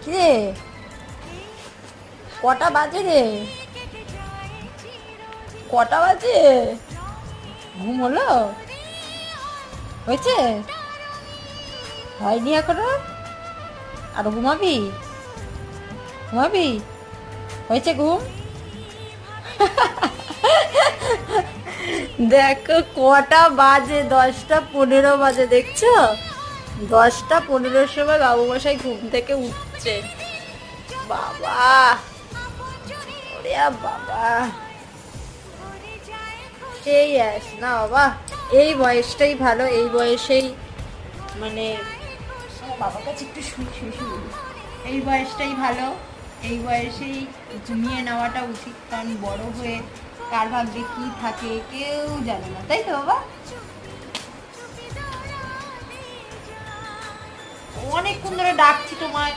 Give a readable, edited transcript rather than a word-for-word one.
কিরে, কটা বাজে রে? কটা বাজে? ঘুম হলো? হয়েছে? হয়নি এখনো? আরো ঘুমাবি? ঘুমাবি? হয়েছে ঘুম? দেখো কটা বাজে, 10টা 15 বাজে, দেখছো? 10টা 15-র সময় বাবু মশাই ঘুম থেকে উঠছে। বাবা, ওরে বাবা, সেই না বাবা, এই বয়সটাই ভালো, এই বয়সেই মানে বাবার কাছে একটু শুই শুই শুই, এই বয়সটাই ভালো, এই বয়সেই ঘুমিয়ে নেওয়াটা উচিত, কারণ বড় হয়ে কার ভাগ্যে কি থাকে কেউ জানে না, তাই তো বাবা? অনেকক্ষণ ধরে ডাকছি তোমায়,